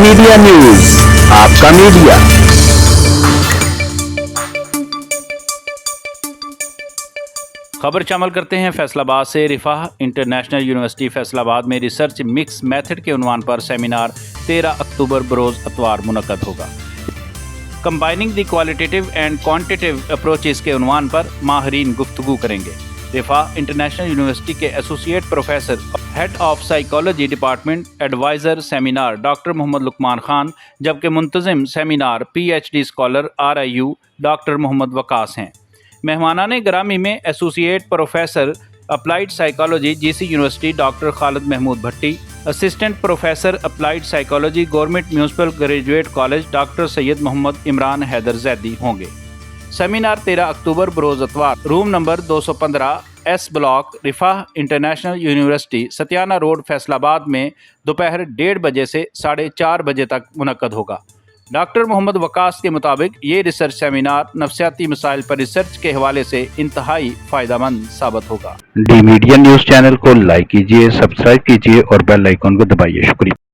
Media news, آپ کا media. خبر شامل کرتے ہیں فیصل آباد سے۔ رفاح انٹرنیشنل یونیورسٹی فیصل آباد میں ریسرچ مکس میتھڈ کے عنوان پر سیمینار 13 اکتوبر بروز اتوار منعقد ہوگا۔ Combining the qualitative and quantitative approaches کے عنوان پر ماہرین گفتگو کریں گے۔ رفاح انٹرنیشنل یونیورسٹی کے associate professor head of psychology department advisor seminar doctor Muhammad Luqman Khan, جبکہ منتظم seminar P H D scholar RIU doctor Muhammad Waqas ہیں۔ مہمانان گرامی میں associate professor applied psychology GC university doctor Khalid Mahmood Bhatti, assistant professor applied psychology government municipal graduate college doctor Syed Muhammad Imran Haider Zaidi ہوں گے۔ Seminar 13 اکتوبر بروز اتوار room number 215 S block Riphah international university Satiana road Faisalabad میں دوپہر 1:30 بجے سے 4:30 بجے تک منعقد ہوگا۔ ڈاکٹر محمد وقاص کے مطابق یہ ریسرچ سیمینار نفسیاتی مسائل پر ریسرچ کے حوالے سے انتہائی فائدہ مند ثابت ہوگا۔ ڈی میڈیا نیوز چینل کو لائک کیجیے، سبسکرائب کیجیے اور بیل آئیکن کو دبائیے۔ شکریہ۔